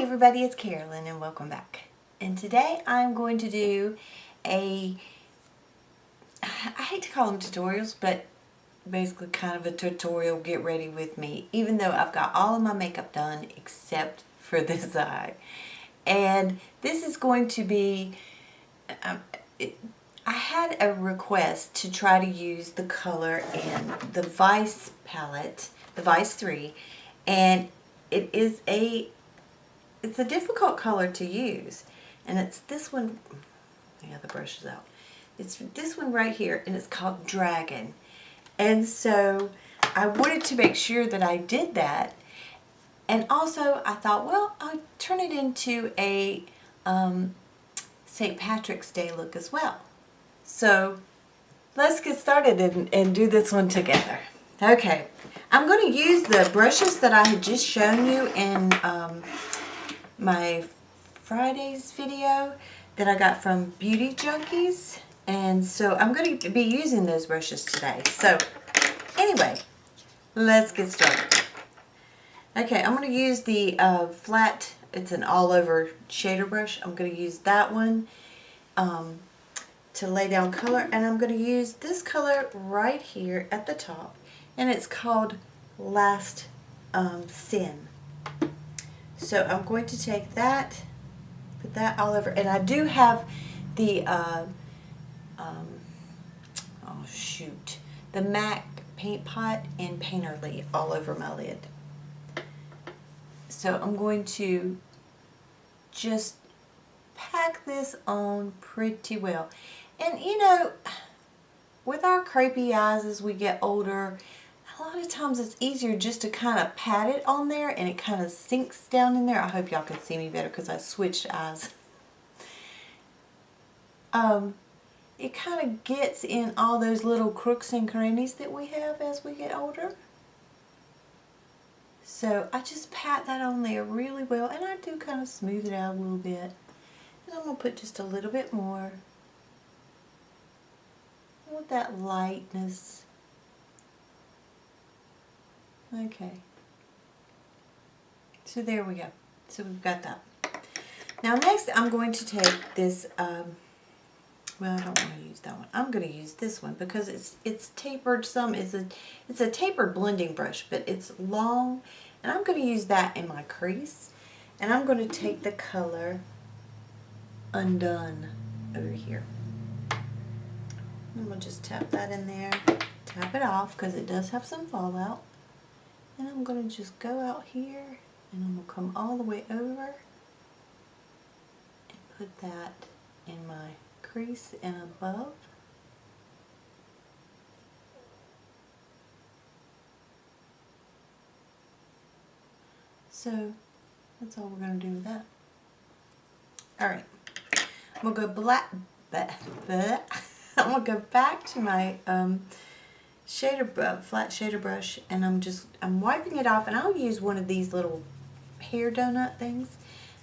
Hi everybody, it's Carolyn and welcome back. And today I'm going to do I hate to call them tutorials, but basically kind of a tutorial get ready with me, even though I've got all of my makeup done except for this eye. And this is going to be, I had a request to try to use the color in the Vice palette, the Vice 3, and it's a difficult color to use, and it's this one. Yeah, the brush is out. It's this one right here, and it's called Dragon. And so I wanted to make sure that I did that, and also I thought, well, I'll turn it into a St. Patrick's Day look as well. So let's get started and do this one together. Okay, I'm going to use the brushes that I had just shown you in my Friday's video that I got from Beauty Junkies, and so I'm going to be using those brushes today. So anyway, let's get started. Okay, I'm going to use the flat, it's an all over shader brush. I'm going to use that one to lay down color, and I'm going to use this color right here at the top, and it's called Last Sin. So I'm going to take that, put that all over, and I do have the, the MAC paint pot and Painterly all over my lid. So I'm going to just pack this on pretty well. And you know, with our crepey eyes as we get older, a lot of times it's easier just to kind of pat it on there and it kind of sinks down in there. I hope y'all can see me better because I switched eyes. It kind of gets in all those little crooks and crannies that we have as we get older. So I just pat that on there really well, and I do kind of smooth it out a little bit. And I'm going to put just a little bit more. I want that lightness. Okay, so there we go. So we've got that. Now next I'm going to take this, well, I don't want to use that one. I'm going to use this one because it's tapered some. It's a tapered blending brush, but it's long, and I'm going to use that in my crease. And I'm going to take the color Undone over here. I'm going to just tap that in there, tap it off because it does have some fallout. And I'm going to just go out here, and I'm going to come all the way over and put that in my crease and above. So that's all we're going to do with that. Alright, I'm going to go I'm going to go back to my flat shader brush, and I'm wiping it off, and I'll use one of these little hair donut things.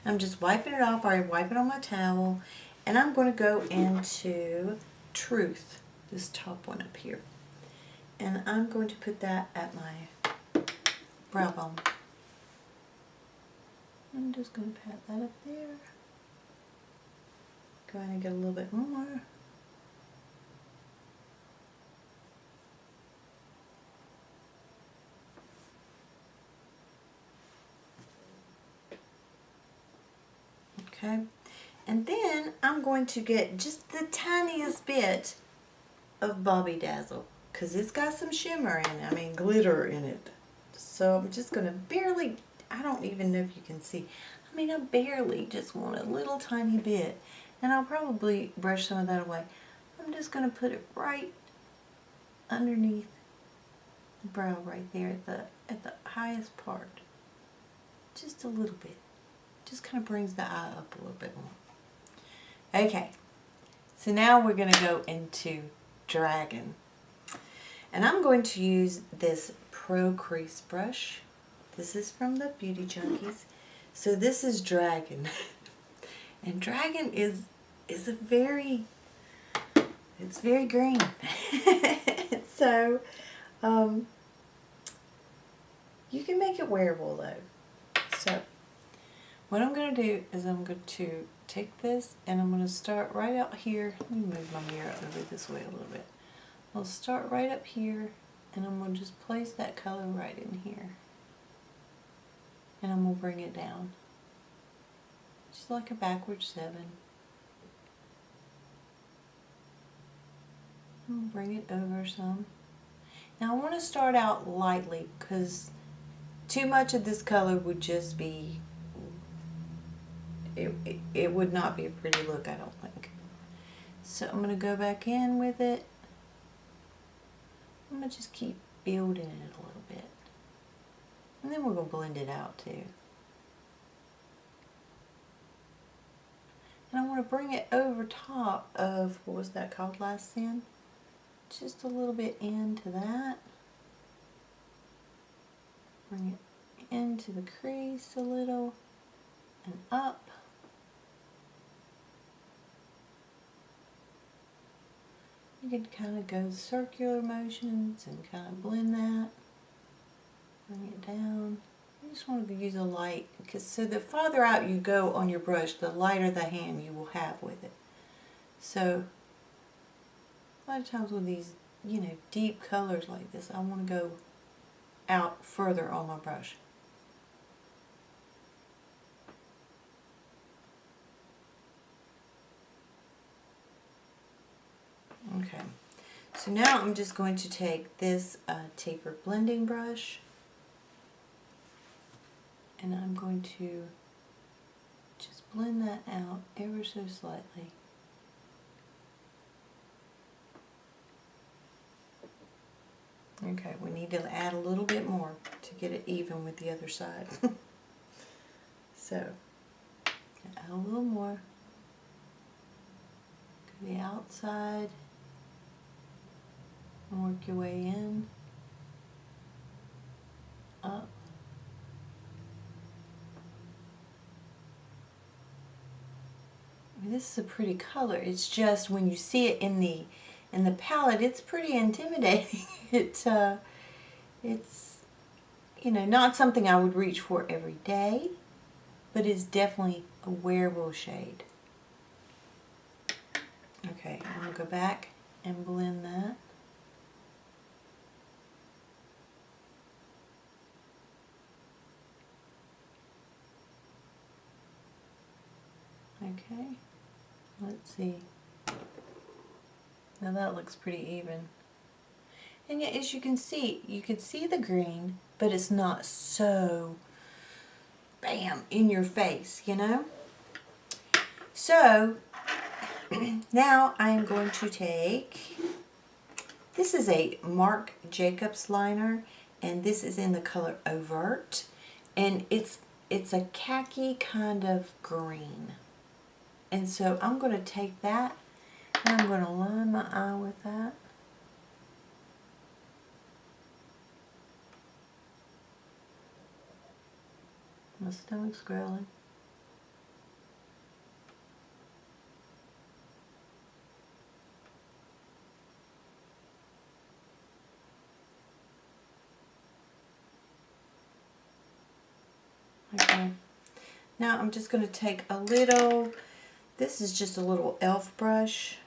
I'm just wiping it off, or I wipe it on my towel, and I'm going to go into Truth, this top one up here, and I'm going to put that at my brow bone. I'm just going to pat that up there. Go ahead and get a little bit more. Okay, and then I'm going to get just the tiniest bit of Bobby Dazzle because it's got some shimmer in it, I mean glitter in it. So I'm just going to barely, I don't even know if you can see, I mean I barely just want a little tiny bit, and I'll probably brush some of that away. I'm just going to put it right underneath the brow right there at the highest part, just a little bit. Just kind of brings the eye up a little bit more. Okay, so now we're going to go into Dragon. And I'm going to use this Pro Crease brush. This is from the Beauty Junkies. So this is Dragon. And Dragon is a very, it's very green. So, you can make it wearable though. So, What I'm going to do is I'm going to take this and I'm going to start right out here. Let me move my mirror over this way a little bit. I'll start right up here and I'm going to just place that color right in here. And I'm going to bring it down. Just like a backward 7. I'm going to bring it over some. Now I want to start out lightly because too much of this color would just be, it would not be a pretty look, I don't think. So I'm going to go back in with it. I'm going to just keep building it a little bit. And then we're going to blend it out too. And I want to bring it over top of, what was that called, Last Sin? Just a little bit into that. Bring it into the crease a little and up. You can kind of go circular motions and kind of blend that. Bring it down. You just want to use a light, because so the farther out you go on your brush, the lighter the hand you will have with it. So a lot of times with these, you know, deep colors like this, I want to go out further on my brush. Okay, so now I'm just going to take this taper blending brush and I'm going to just blend that out ever so slightly. Okay, we need to add a little bit more to get it even with the other side. So, add a little more to the outside and work your way in, up. I mean, this is a pretty color. It's just when you see it in the palette, it's pretty intimidating. It's you know, not something I would reach for every day, but it's definitely a wearable shade. Okay, I'm going to go back and blend that. Okay, let's see. Now that looks pretty even. And yet, as you can see the green, but it's not so bam in your face, you know? So now I am going to take, this is a Marc Jacobs liner, and this is in the color Overt, and it's a khaki kind of green. And so I'm going to take that and I'm going to line my eye with that. My stomach's growling. Okay. Now I'm just going to take a little, this is just a little elf brush.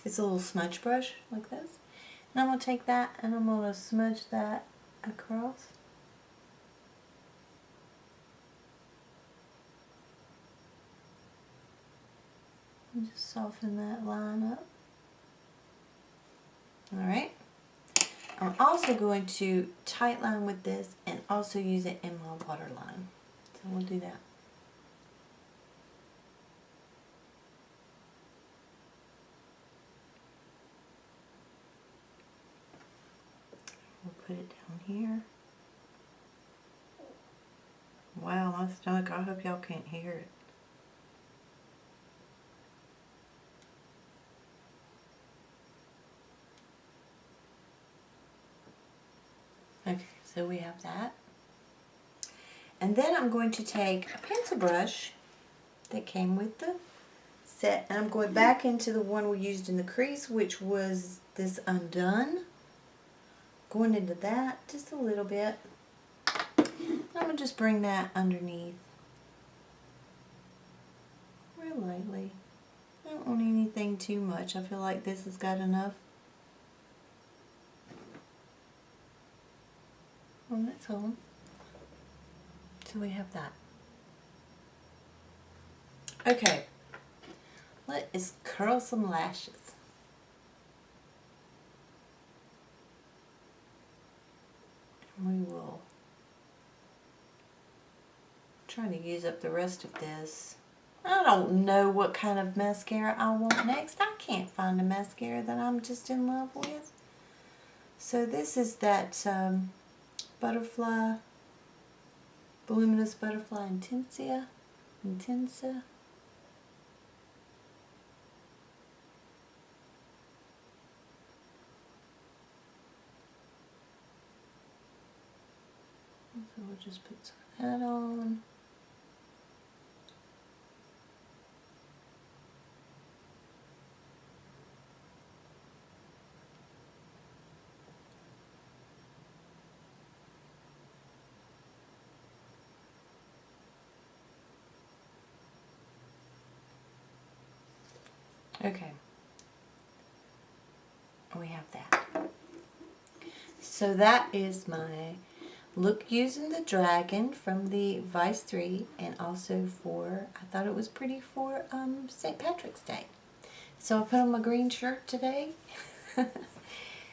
It's a little smudge brush like this. And I'm going to take that and I'm going to smudge that across. And just soften that line up. Alright. I'm also going to tight line with this and also use it in my waterline. So we'll do that. We'll put it down here. Wow, my stomach, I hope y'all can't hear it. Okay, so we have that. And then I'm going to take a pencil brush that came with the set, and I'm going back into the one we used in the crease, which was this Undone. Going into that just a little bit. I'm going to just bring that underneath real lightly. I don't want anything too much. I feel like this has got enough. On its own. So we have that. Okay. Let's curl some lashes. We will try to use up the rest of this. I don't know what kind of mascara I want next. I can't find a mascara that I'm just in love with. So this is that butterfly, voluminous butterfly Intensa. So we'll just put some of that on. Okay. We have that. So that is my look using the dragon from the Vice 3, and also for, I thought it was pretty for St. Patrick's Day. So I put on my green shirt today.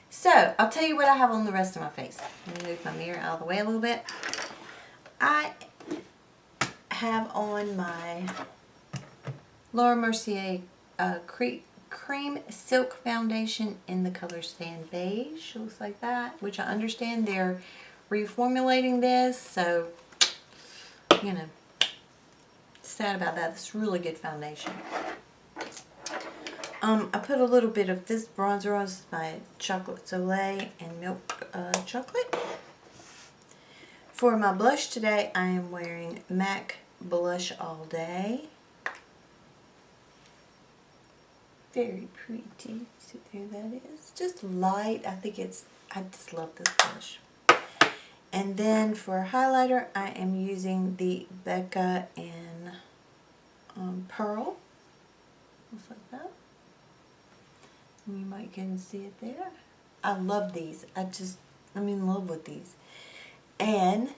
So I'll tell you what I have on the rest of my face. Let me move my mirror out of the way a little bit. I have on my Laura Mercier Cream Silk Foundation in the color Sand Beige. Looks like that, which I understand they're reformulating this, so, you know, sad about that. It's really good foundation. I put a little bit of this bronzer on. This is my Chocolate Soleil and Milk Chocolate. For my blush today, I am wearing MAC Blush All Day. Very pretty. See, there that is. Just light. I just love this blush. And then for highlighter, I am using the Becca in Pearl. Looks like that. And you might can see it there. I love these. I'm in love with these. And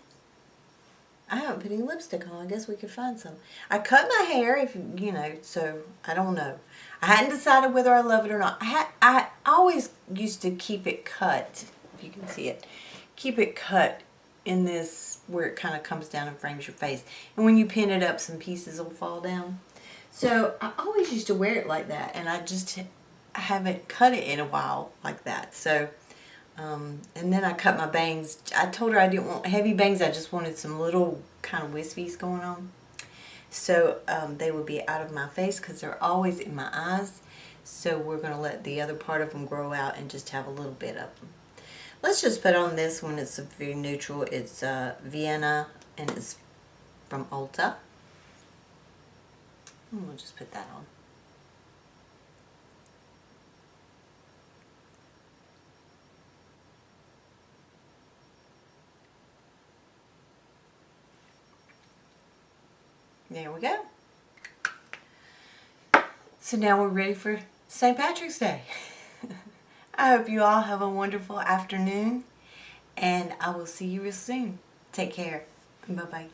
I haven't put any lipstick on. I guess we could find some. I cut my hair, if you know, so I don't know. I hadn't decided whether I love it or not. I always used to keep it cut, if you can see it. Keep it cut in this where it kind of comes down and frames your face. And when you pin it up, some pieces will fall down. So I always used to wear it like that, and I haven't cut it in a while like that. So, and then I cut my bangs. I told her I didn't want heavy bangs. I just wanted some little kind of wispies going on. So they would be out of my face because they're always in my eyes. So we're going to let the other part of them grow out and just have a little bit of them. Let's just put on this one. It's very neutral. It's Vienna, and it's from Ulta. And we'll just put that on. There we go. So now we're ready for St. Patrick's Day. I hope you all have a wonderful afternoon, and I will see you real soon. Take care. Bye-bye.